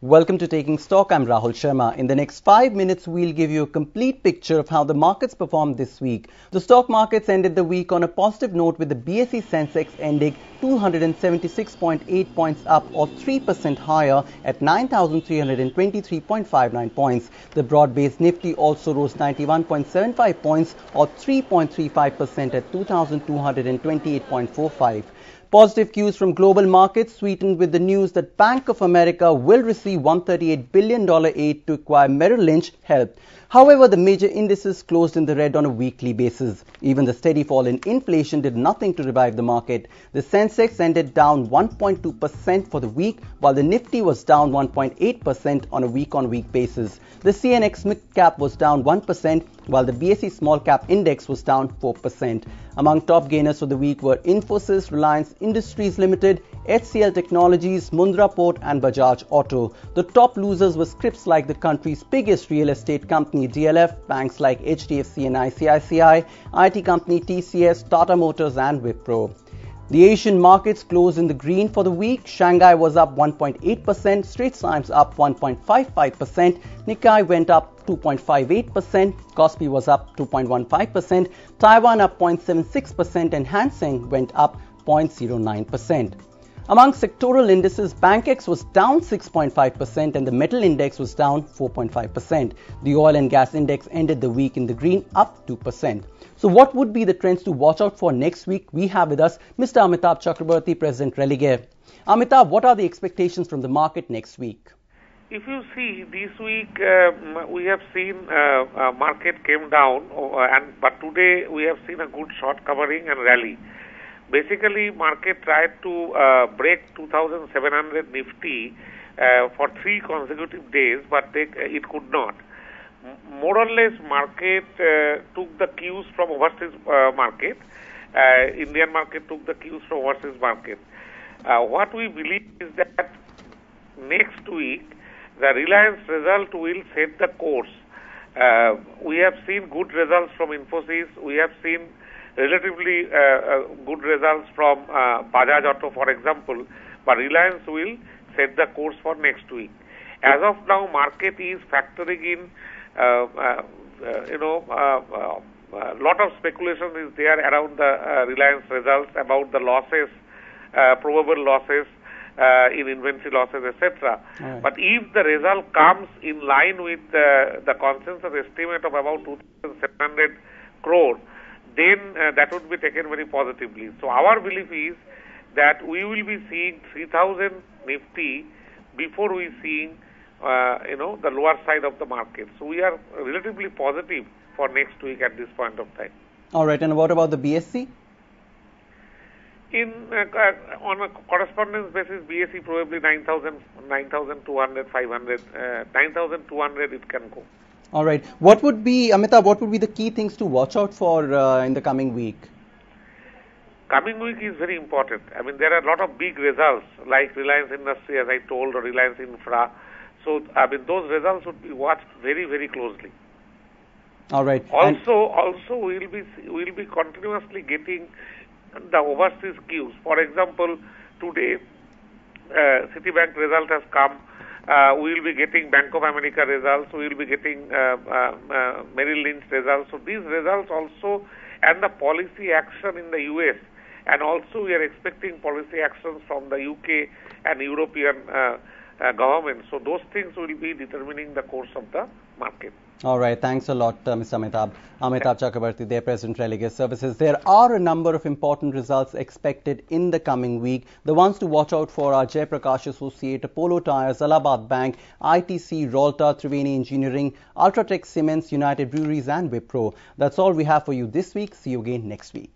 Welcome to Taking Stock. I'm Rahul Sharma. In the next 5 minutes, we'll give you a complete picture of how the markets performed this week. The stock markets ended the week on a positive note with the BSE Sensex ending 276.8 points up or 3% higher at 9,323.59 points. The broad-based Nifty also rose 91.75 points or 3.35% at 2,228.45. Positive cues from global markets sweetened with the news that Bank of America will receive $138 billion aid to acquire Merrill Lynch helped. However, the major indices closed in the red on a weekly basis. Even the steady fall in inflation did nothing to revive the market. The Sensex ended down 1.2% for the week, while the Nifty was down 1.8% on a week-on-week basis. The CNX mid-cap was down 1%, while the BSE small-cap index was down 4%. Among top gainers for the week were Infosys, Reliance Industries Limited, HCL Technologies, Mundra Port and Bajaj Auto. The top losers were scripts like the country's biggest real estate company DLF, banks like HDFC and ICICI, IT company TCS, Tata Motors and Wipro. The Asian markets closed in the green for the week. Shanghai was up 1.8%, Straits Times up 1.55%, Nikkei went up 2.58%, Kospi was up 2.15%, Taiwan up 0.76% and Hang Seng went up 0.09%. Among sectoral indices, BankX was down 6.5% and the metal index was down 4.5%. The oil and gas index ended the week in the green, up 2%. So what would be the trends to watch out for next week? We have with us Mr. Amitabh Chakraborty, President Religare. Amitabh, what are the expectations from the market next week? If you see, this week we have seen market came down, but today we have seen a good short covering and rally. Basically, market tried to break 2,700 Nifty for 3 consecutive days, but it could not. More or less, market took the cues from overseas market. Indian market took the cues from overseas market. What we believe is that next week, the Reliance result will set the course. We have seen good results from Infosys. We have seen relatively good results from Bajaj Auto, for example, but Reliance will set the course for next week. As of now, market is factoring in, a lot of speculation is there around the Reliance results about the losses, probable losses in inventory losses, etc. Right. But if the result comes in line with the consensus estimate of about 2,700 crore, then that would be taken very positively. So our belief is that we will be seeing 3,000 Nifty before we seeing the lower side of the market. So we are relatively positive for next week at this point of time. All right, and what about the BSE? On a correspondence basis, BSE probably 9,200, 500, 9,200 it can go. All right. What would be, Amitabh, what would be the key things to watch out for in the coming week? Coming week is very important. I mean, there are a lot of big results like Reliance Industry, as I told, or Reliance Infra. So, I mean, those results would be watched very, very closely. All right. Also, we'll be continuously getting the overseas cues. For example, today, Citibank result has come. We will be getting Bank of America results. We will be getting Merrill Lynch results. So these results also, and the policy action in the US, and also we are expecting policy actions from the UK and European government. So those things will be determining the course of the market. All right. Thanks a lot, Mr. Amitabh. Amitabh Chakraborty, there, President Religare Services. There are a number of important results expected in the coming week. The ones to watch out for are Jaiprakash Associate, Apollo Tyres, Allahabad Bank, ITC, Rolta, Triveni Engineering, Ultratech Cements, United Breweries and Wipro. That's all we have for you this week. See you again next week.